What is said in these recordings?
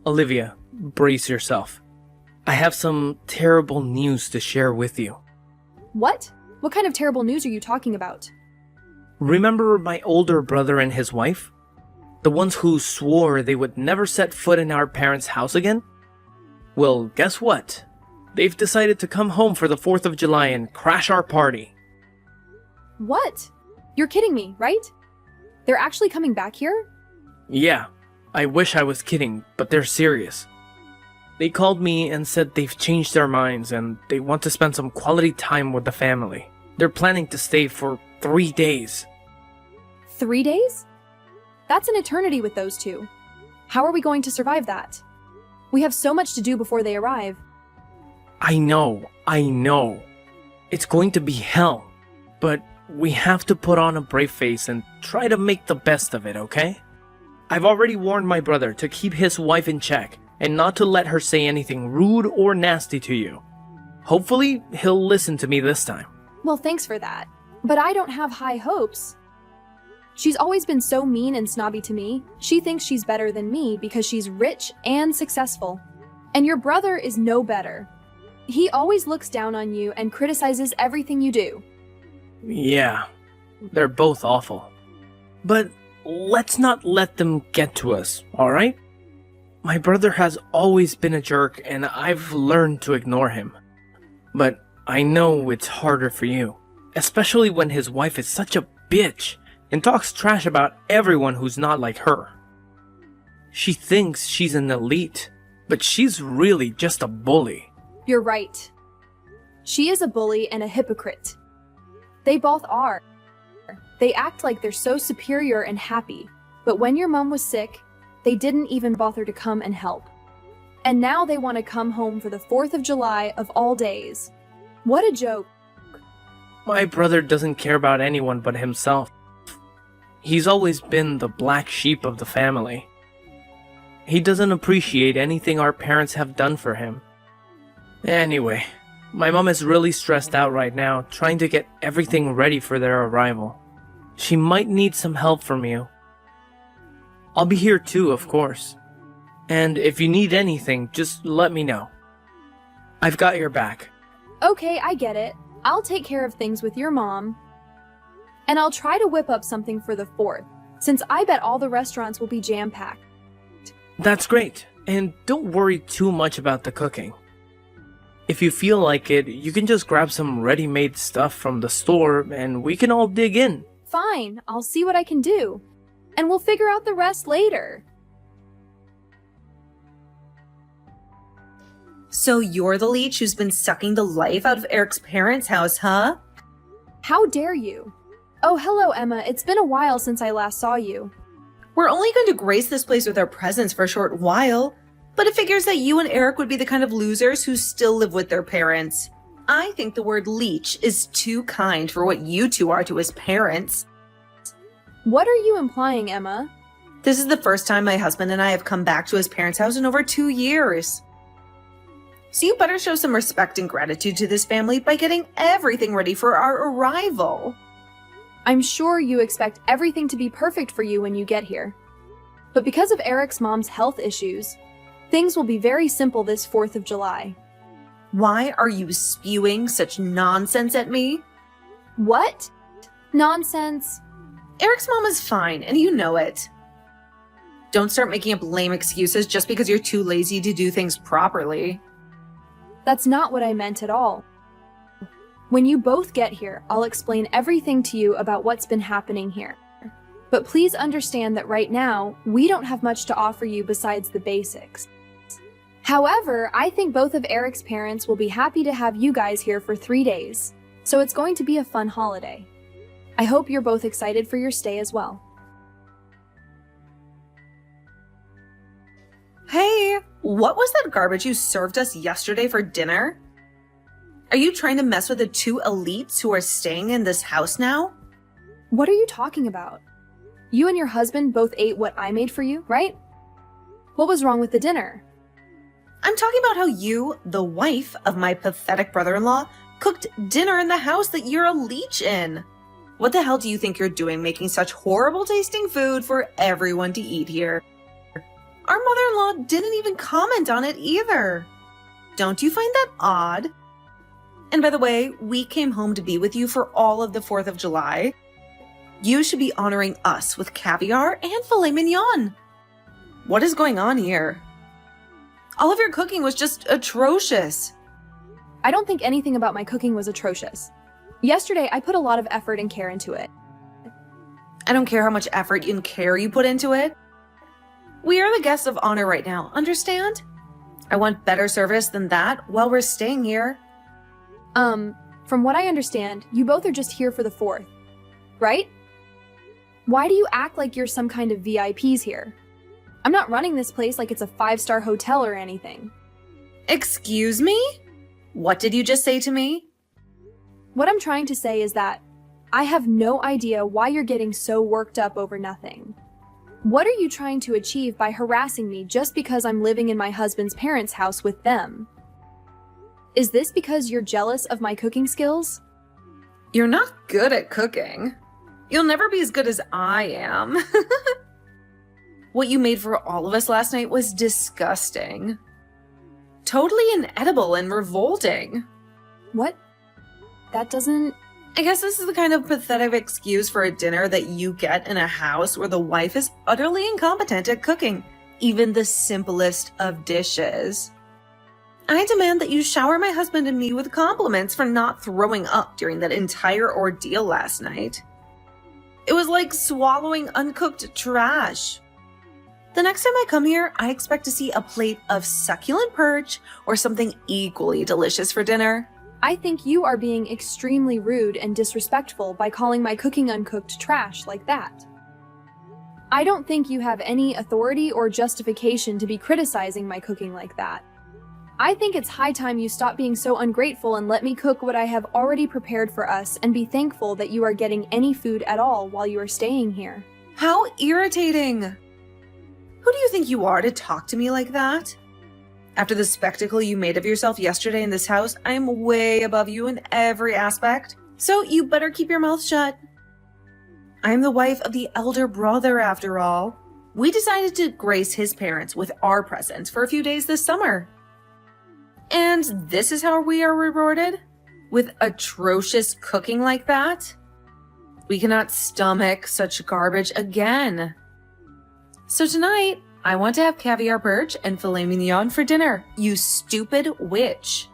Olivia, brace yourself. I have some terrible news to share with you. What? What kind of terrible news are you talking about? Remember my older brother and his wife? The ones who swore they would never set foot in our parents' house again? Well, guess what? They've decided to come home for the 4th of July and crash our party. What? You're kidding me, right? They're actually coming back here? Yeah, I wish I was kidding, but they're serious. They called me and said they've changed their minds and they want to spend some quality time with the family. They're planning to stay for 3 days. 3 days? That's an eternity with those two. How are we going to survive that? We have so much to do before they arrive. I know. It's going to be hell, but we have to put on a brave face and try to make the best of it, okay? I've already warned my brother to keep his wife in check and not to let her say anything rude or nasty to you. Hopefully, he'll listen to me this time. Well, thanks for that. But I don't have high hopes. She's always been so mean and snobby to me. She thinks she's better than me because she's rich and successful. And your brother is no better. He always looks down on you and criticizes everything you do. Yeah, they're both awful. But let's not let them get to us, alright? My brother has always been a jerk and I've learned to ignore him. But I know it's harder for you, especially when his wife is such a bitch and talks trash about everyone who's not like her. She thinks she's an elite, but she's really just a bully. You're right. She is a bully and a hypocrite. They both are. They act like they're so superior and happy, but when your mom was sick, they didn't even bother to come and help. And now they want to come home for the 4th of July of all days. What a joke. My brother doesn't care about anyone but himself. He's always been the black sheep of the family. He doesn't appreciate anything our parents have done for him. Anyway, my mom is really stressed out right now, trying to get everything ready for their arrival. She might need some help from you. I'll be here too, of course. And if you need anything, just let me know. I've got your back. Okay, I get it. I'll take care of things with your mom. And I'll try to whip up something for the 4th, since I bet all the restaurants will be jam-packed. That's great. And don't worry too much about the cooking. If you feel like it, you can just grab some ready-made stuff from the store and we can all dig in. Fine, I'll see what I can do. And we'll figure out the rest later. So you're the leech who's been sucking the life out of Eric's parents' house, huh? How dare you? Oh, hello, Emma. It's been a while since I last saw you. We're only going to grace this place with our presence for a short while, but it figures that you and Eric would be the kind of losers who still live with their parents. I think the word leech is too kind for what you two are to his parents. What are you implying, Emma? This is the first time my husband and I have come back to his parents' house in over 2 years. So you better show some respect and gratitude to this family by getting everything ready for our arrival. I'm sure you expect everything to be perfect for you when you get here. But because of Eric's mom's health issues, things will be very simple this 4th of July. Why are you spewing such nonsense at me? What? Nonsense? Eric's mom is fine, and you know it. Don't start making up lame excuses just because you're too lazy to do things properly. That's not what I meant at all. When you both get here, I'll explain everything to you about what's been happening here. But please understand that right now, we don't have much to offer you besides the basics. However, I think both of Eric's parents will be happy to have you guys here for 3 days, so it's going to be a fun holiday. I hope you're both excited for your stay as well. Hey, what was that garbage you served us yesterday for dinner? Are you trying to mess with the 2 elites who are staying in this house now? What are you talking about? You and your husband both ate what I made for you, right? What was wrong with the dinner? I'm talking about how you, the wife of my pathetic brother-in-law, cooked dinner in the house that you're a leech in. What the hell do you think you're doing making such horrible tasting food for everyone to eat here? Our mother-in-law didn't even comment on it either. Don't you find that odd? And by the way, we came home to be with you for all of the 4th of July. You should be honoring us with caviar and filet mignon. What is going on here? All of your cooking was just atrocious. I don't think anything about my cooking was atrocious. Yesterday, I put a lot of effort and care into it. I don't care how much effort and care you put into it. We are the guests of honor right now, understand? I want better service than that while we're staying here. From what I understand, you both are just here for the 4th, right? Why do you act like you're some kind of VIPs here? I'm not running this place like it's a 5-star hotel or anything. Excuse me? What did you just say to me? What I'm trying to say is that I have no idea why you're getting so worked up over nothing. What are you trying to achieve by harassing me just because I'm living in my husband's parents' house with them? Is this because you're jealous of my cooking skills? You're not good at cooking. You'll never be as good as I am. What you made for all of us last night was disgusting. Totally inedible and revolting. What? That doesn't... I guess this is the kind of pathetic excuse for a dinner that you get in a house where the wife is utterly incompetent at cooking even the simplest of dishes. I demand that you shower my husband and me with compliments for not throwing up during that entire ordeal last night. It was like swallowing uncooked trash. The next time I come here, I expect to see a plate of succulent perch or something equally delicious for dinner. I think you are being extremely rude and disrespectful by calling my cooking uncooked trash like that. I don't think you have any authority or justification to be criticizing my cooking like that. I think it's high time you stop being so ungrateful and let me cook what I have already prepared for us and be thankful that you are getting any food at all while you are staying here. How irritating! Who do you think you are to talk to me like that? After the spectacle you made of yourself yesterday in this house, I am way above you in every aspect, so you better keep your mouth shut. I am the wife of the elder brother, after all. We decided to grace his parents with our presence for a few days this summer. And this is how we are rewarded? With atrocious cooking like that? We cannot stomach such garbage again. So tonight, I want to have caviar perch and filet mignon for dinner, you stupid witch.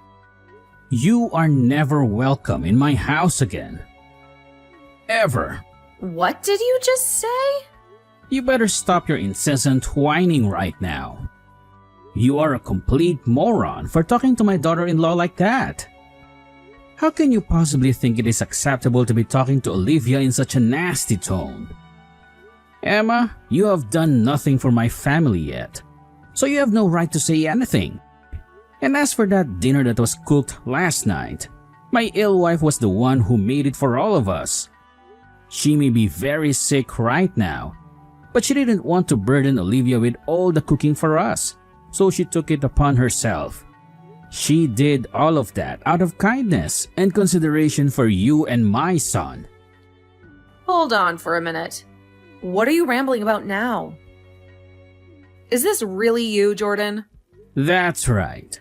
You are never welcome in my house again. Ever. What did you just say? You better stop your incessant whining right now. You are a complete moron for talking to my daughter-in-law like that. How can you possibly think it is acceptable to be talking to Olivia in such a nasty tone? Emma, you have done nothing for my family yet, so you have no right to say anything. And as for that dinner that was cooked last night, my ill wife was the one who made it for all of us. She may be very sick right now, but she didn't want to burden Olivia with all the cooking for us, so she took it upon herself. She did all of that out of kindness and consideration for you and my son. Hold on for a minute. What are you rambling about now? Is this really you, Jordan? That's right.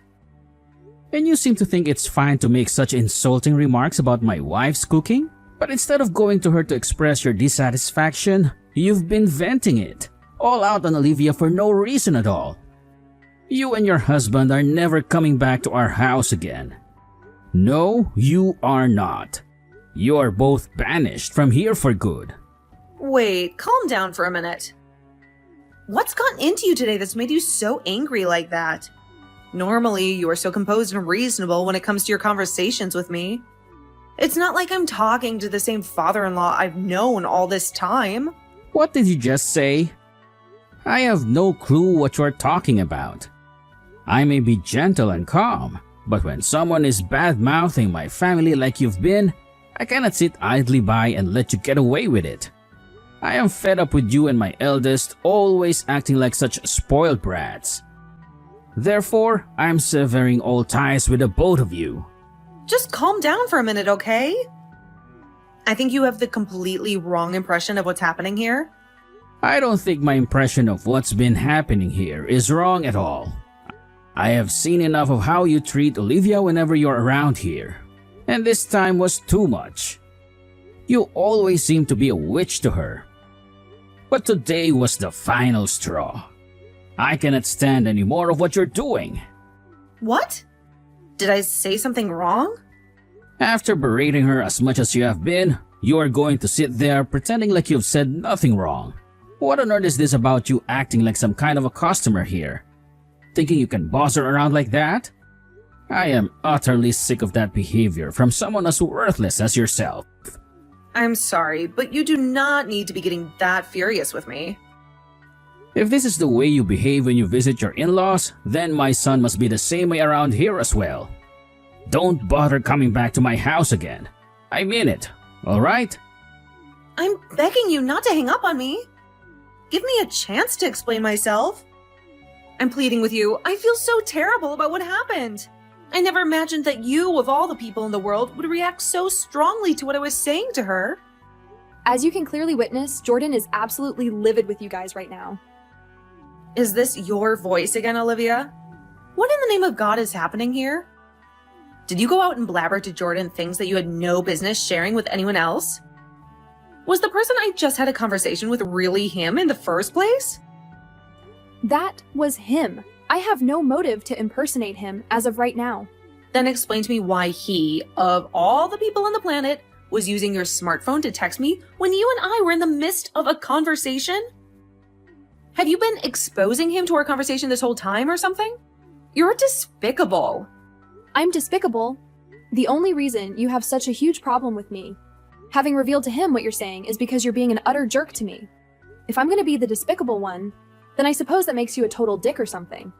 And you seem to think it's fine to make such insulting remarks about my wife's cooking? But instead of going to her to express your dissatisfaction, you've been venting it, all out on Olivia for no reason at all. You and your husband are never coming back to our house again. No, you are not. You are both banished from here for good. Wait, calm down for a minute. What's gotten into you today that's made you so angry like that? Normally, you are so composed and reasonable when it comes to your conversations with me. It's not like I'm talking to the same father-in-law I've known all this time. What did you just say? I have no clue what you are talking about. I may be gentle and calm, but when someone is bad-mouthing my family like you've been, I cannot sit idly by and let you get away with it. I am fed up with you and my eldest always acting like such spoiled brats. Therefore, I am severing all ties with the both of you. Just calm down for a minute, okay? I think you have the completely wrong impression of what's happening here. I don't think my impression of what's been happening here is wrong at all. I have seen enough of how you treat Olivia whenever you're around here, and this time was too much. You always seem to be a witch to her. But today was the final straw. I cannot stand any more of what you're doing. What? Did I say something wrong? After berating her as much as you have been, you are going to sit there pretending like you've said nothing wrong. What on earth is this about you acting like some kind of a customer here? Thinking you can boss her around like that? I am utterly sick of that behavior from someone as worthless as yourself. I'm sorry, but you do not need to be getting that furious with me. If this is the way you behave when you visit your in-laws, then my son must be the same way around here as well. Don't bother coming back to my house again. I mean it, alright? I'm begging you not to hang up on me. Give me a chance to explain myself. I'm pleading with you. I feel so terrible about what happened. I never imagined that you, of all the people in the world, would react so strongly to what I was saying to her. As you can clearly witness, Jordan is absolutely livid with you guys right now. Is this your voice again, Olivia? What in the name of God is happening here? Did you go out and blabber to Jordan things that you had no business sharing with anyone else? Was the person I just had a conversation with really him in the first place? That was him. I have no motive to impersonate him as of right now. Then explain to me why he, of all the people on the planet, was using your smartphone to text me when you and I were in the midst of a conversation? Have you been exposing him to our conversation this whole time or something? You're despicable. I'm despicable. The only reason you have such a huge problem with me, having revealed to him what you're saying, is because you're being an utter jerk to me. If I'm going to be the despicable one, then I suppose that makes you a total dick or something.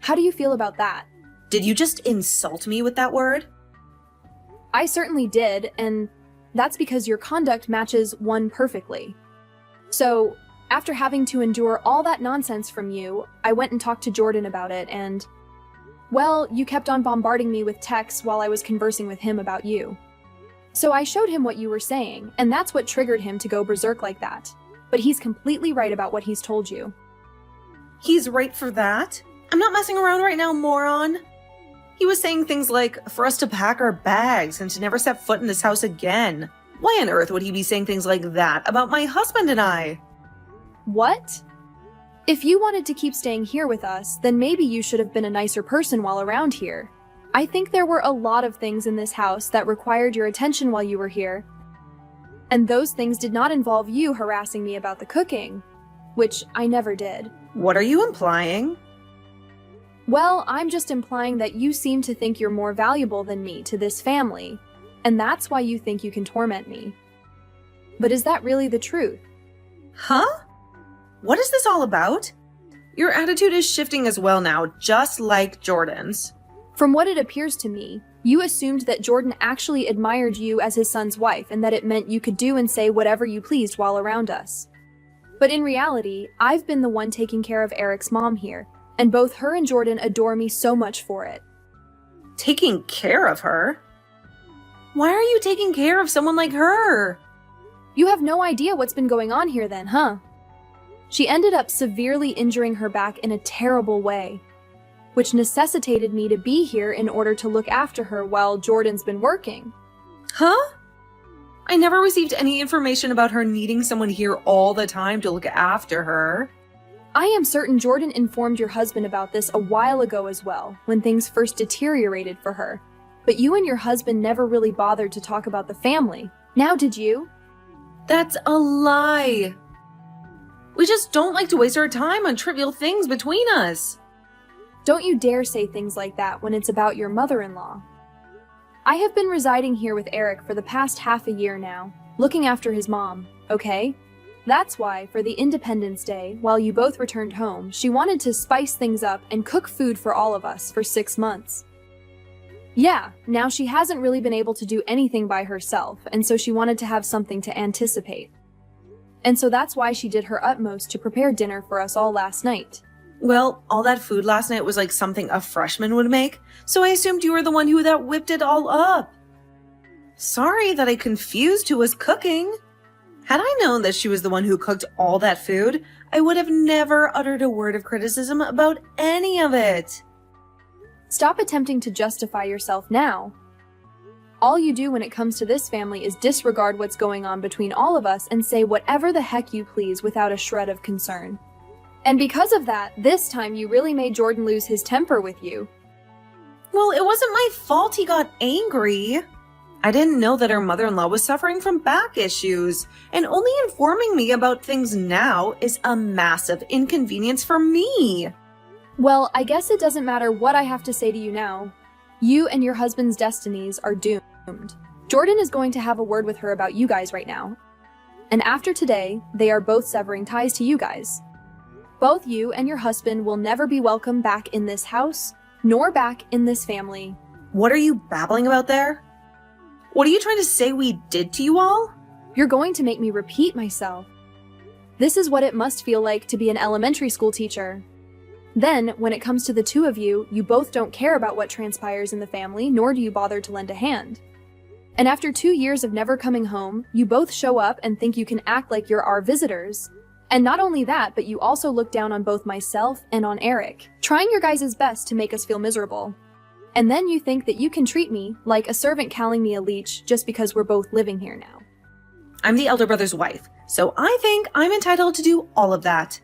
How do you feel about that? Did you just insult me with that word? I certainly did, and that's because your conduct matches one perfectly. So, after having to endure all that nonsense from you, I went and talked to Jordan about it, and, well, you kept on bombarding me with texts while I was conversing with him about you. So I showed him what you were saying, and that's what triggered him to go berserk like that. But he's completely right about what he's told you. He's right for that? I'm not messing around right now, moron. He was saying things like, for us to pack our bags and to never set foot in this house again. Why on earth would he be saying things like that about my husband and I? What? If you wanted to keep staying here with us, then maybe you should have been a nicer person while around here. I think there were a lot of things in this house that required your attention while you were here. And those things did not involve you harassing me about the cooking, which I never did. What are you implying? Well, I'm just implying that you seem to think you're more valuable than me to this family, and that's why you think you can torment me. But is that really the truth? Huh? What is this all about? Your attitude is shifting as well now, just like Jordan's. From what it appears to me, you assumed that Jordan actually admired you as his son's wife and that it meant you could do and say whatever you pleased while around us. But in reality, I've been the one taking care of Eric's mom here, and both her and Jordan adore me so much for it. Taking care of her? Why are you taking care of someone like her? You have no idea what's been going on here then, huh? She ended up severely injuring her back in a terrible way, which necessitated me to be here in order to look after her while Jordan's been working. Huh? I never received any information about her needing someone here all the time to look after her. I am certain Jordan informed your husband about this a while ago as well, when things first deteriorated for her. But you and your husband never really bothered to talk about the family. Now did you? That's a lie. We just don't like to waste our time on trivial things between us. Don't you dare say things like that when it's about your mother-in-law. I have been residing here with Eric for the past half a year now, looking after his mom, okay? That's why, for the Independence Day, while you both returned home, she wanted to spice things up and cook food for all of us for 6 months. Yeah, now she hasn't really been able to do anything by herself, and so she wanted to have something to anticipate. And so that's why she did her utmost to prepare dinner for us all last night. Well, all that food last night was like something a freshman would make, so I assumed you were the one who whipped it all up. Sorry that I confused who was cooking. Had I known that she was the one who cooked all that food, I would have never uttered a word of criticism about any of it. Stop attempting to justify yourself now. All you do when it comes to this family is disregard what's going on between all of us and say whatever the heck you please without a shred of concern. And because of that, this time you really made Jordan lose his temper with you. Well, it wasn't my fault he got angry. I didn't know that her mother-in-law was suffering from back issues, and only informing me about things now is a massive inconvenience for me. Well, I guess it doesn't matter what I have to say to you now. You and your husband's destinies are doomed. Jordan is going to have a word with her about you guys right now. And after today, they are both severing ties to you guys. Both you and your husband will never be welcome back in this house, nor back in this family. What are you babbling about there? What are you trying to say we did to you all? You're going to make me repeat myself. This is what it must feel like to be an elementary school teacher. Then, when it comes to the two of you, you both don't care about what transpires in the family, nor do you bother to lend a hand. And after 2 years of never coming home, you both show up and think you can act like you're our visitors. And not only that, but you also look down on both myself and on Eric, trying your guys' best to make us feel miserable. And then you think that you can treat me like a servant calling me a leech just because we're both living here now. I'm the elder brother's wife, so I think I'm entitled to do all of that.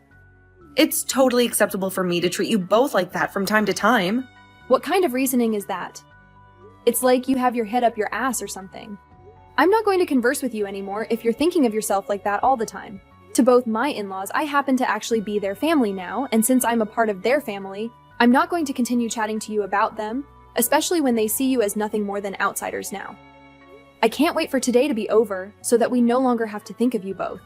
It's totally acceptable for me to treat you both like that from time to time. What kind of reasoning is that? It's like you have your head up your ass or something. I'm not going to converse with you anymore if you're thinking of yourself like that all the time. To both my in-laws, I happen to actually be their family now, and since I'm a part of their family, I'm not going to continue chatting to you about them, especially when they see you as nothing more than outsiders now. I can't wait for today to be over, so that we no longer have to think of you both.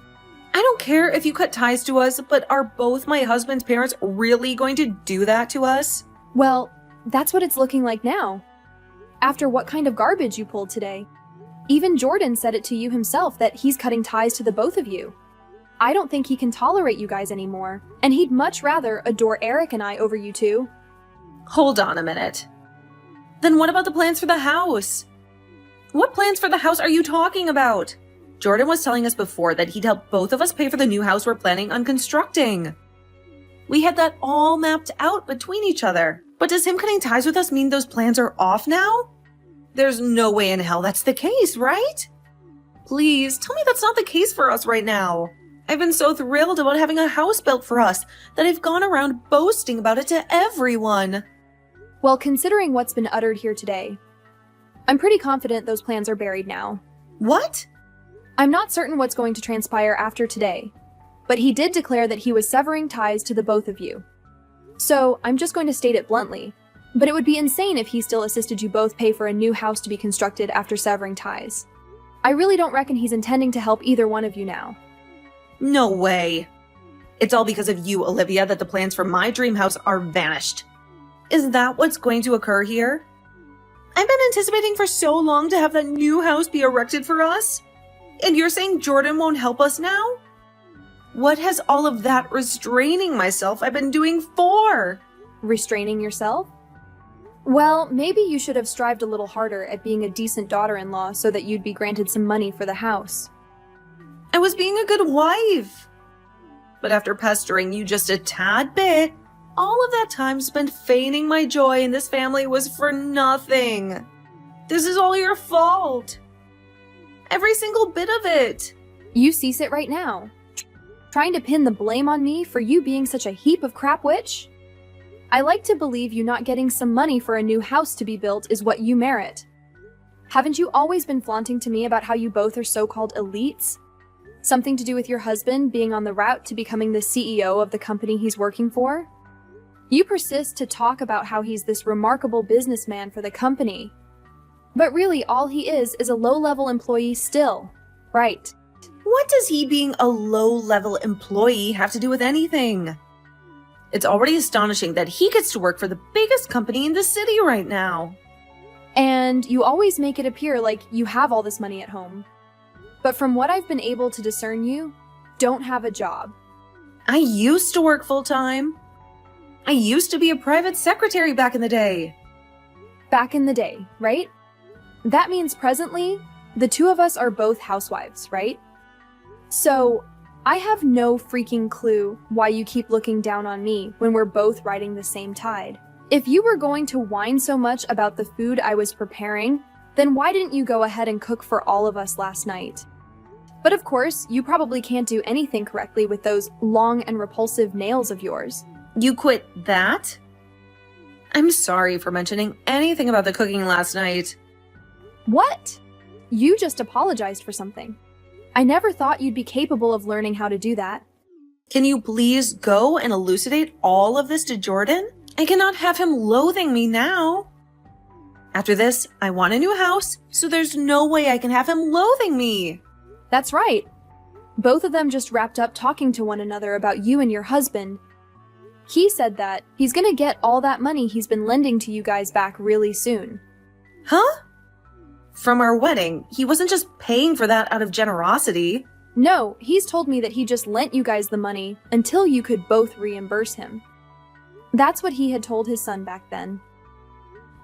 I don't care if you cut ties to us, but are both my husband's parents really going to do that to us? Well, that's what it's looking like now. After what kind of garbage you pulled today. Even Jordan said it to you himself that he's cutting ties to the both of you. I don't think he can tolerate you guys anymore, and he'd much rather adore Eric and I over you two. Hold on a minute. Then what about the plans for the house? What plans for the house are you talking about? Jordan was telling us before that he'd help both of us pay for the new house we're planning on constructing. We had that all mapped out between each other. But does him cutting ties with us mean those plans are off now? There's no way in hell that's the case, right? Please, tell me that's not the case for us right now. I've been so thrilled about having a house built for us that I've gone around boasting about it to everyone. Well, considering what's been uttered here today, I'm pretty confident those plans are buried now. What? I'm not certain what's going to transpire after today, but he did declare that he was severing ties to the both of you. So, I'm just going to state it bluntly, but it would be insane if he still assisted you both pay for a new house to be constructed after severing ties. I really don't reckon he's intending to help either one of you now. No way. It's all because of you, Olivia, that the plans for my dream house are vanished. Is that what's going to occur here? I've been anticipating for so long to have that new house be erected for us. And you're saying Jordan won't help us now? What has all of that restraining myself I've been doing for? Restraining yourself? Well, maybe you should have strived a little harder at being a decent daughter-in-law so that you'd be granted some money for the house. I was being a good wife. But after pestering you just a tad bit, all of that time spent feigning my joy in this family was for nothing. This is all your fault. Every single bit of it. You cease it right now. Trying to pin the blame on me for you being such a heap of crap witch? I like to believe you not getting some money for a new house to be built is what you merit. Haven't you always been flaunting to me about how you both are so-called elites? Something to do with your husband being on the route to becoming the CEO of the company he's working for? You persist to talk about how he's this remarkable businessman for the company. But really, all he is a low-level employee still, right? What does he being a low-level employee have to do with anything? It's already astonishing that he gets to work for the biggest company in the city right now. And you always make it appear like you have all this money at home. But from what I've been able to discern, you don't have a job. I used to work full-time. I used to be a private secretary back in the day. Back in the day, right? That means presently, the two of us are both housewives, right? So, I have no freaking clue why you keep looking down on me when we're both riding the same tide. If you were going to whine so much about the food I was preparing, then why didn't you go ahead and cook for all of us last night? But of course, you probably can't do anything correctly with those long and repulsive nails of yours. You quit that? I'm sorry for mentioning anything about the cooking last night. What? You just apologized for something. I never thought you'd be capable of learning how to do that. Can you please go and elucidate all of this to Jordan? I cannot have him loathing me now. After this, I want a new house, so there's no way I can have him loathing me. That's right. Both of them just wrapped up talking to one another about you and your husband. He said that he's gonna get all that money he's been lending to you guys back really soon. Huh? From our wedding, he wasn't just paying for that out of generosity. No, he's told me that he just lent you guys the money until you could both reimburse him. That's what he had told his son back then.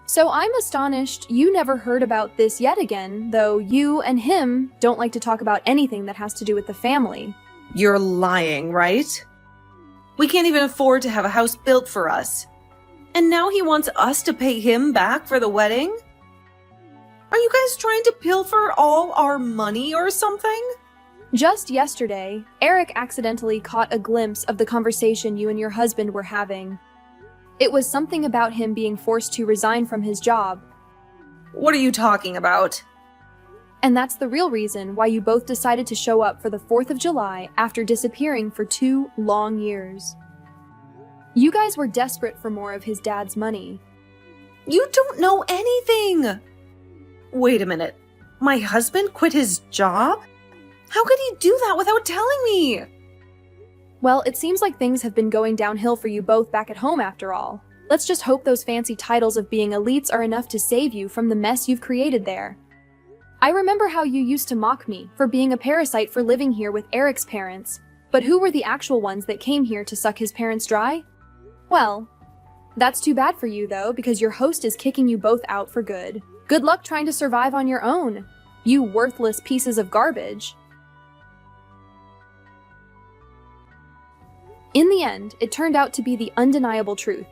So I'm astonished you never heard about this yet again, though you and him don't like to talk about anything that has to do with the family. You're lying, right? We can't even afford to have a house built for us. And now he wants us to pay him back for the wedding? Are you guys trying to pilfer all our money or something? Just yesterday, Eric accidentally caught a glimpse of the conversation you and your husband were having. It was something about him being forced to resign from his job. What are you talking about? And that's the real reason why you both decided to show up for the 4th of July after disappearing for 2 long years. You guys were desperate for more of his dad's money. You don't know anything! Wait a minute. My husband quit his job? How could he do that without telling me? Well, it seems like things have been going downhill for you both back at home after all. Let's just hope those fancy titles of being elites are enough to save you from the mess you've created there. I remember how you used to mock me for being a parasite for living here with Eric's parents, but who were the actual ones that came here to suck his parents dry? Well, that's too bad for you though, because your host is kicking you both out for good. Good luck trying to survive on your own, you worthless pieces of garbage. In the end, it turned out to be the undeniable truth.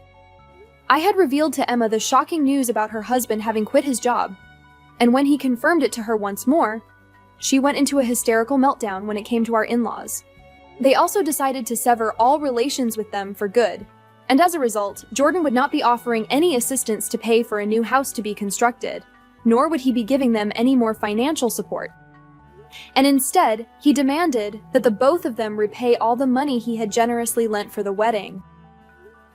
I had revealed to Emma the shocking news about her husband having quit his job, and when he confirmed it to her once more, she went into a hysterical meltdown when it came to our in-laws. They also decided to sever all relations with them for good, and as a result, Jordan would not be offering any assistance to pay for a new house to be constructed, nor would he be giving them any more financial support. And instead, he demanded that the both of them repay all the money he had generously lent for the wedding.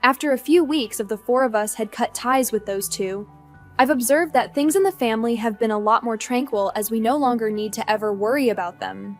After a few weeks of the 4 of us had cut ties with those two, I've observed that things in the family have been a lot more tranquil as we no longer need to ever worry about them.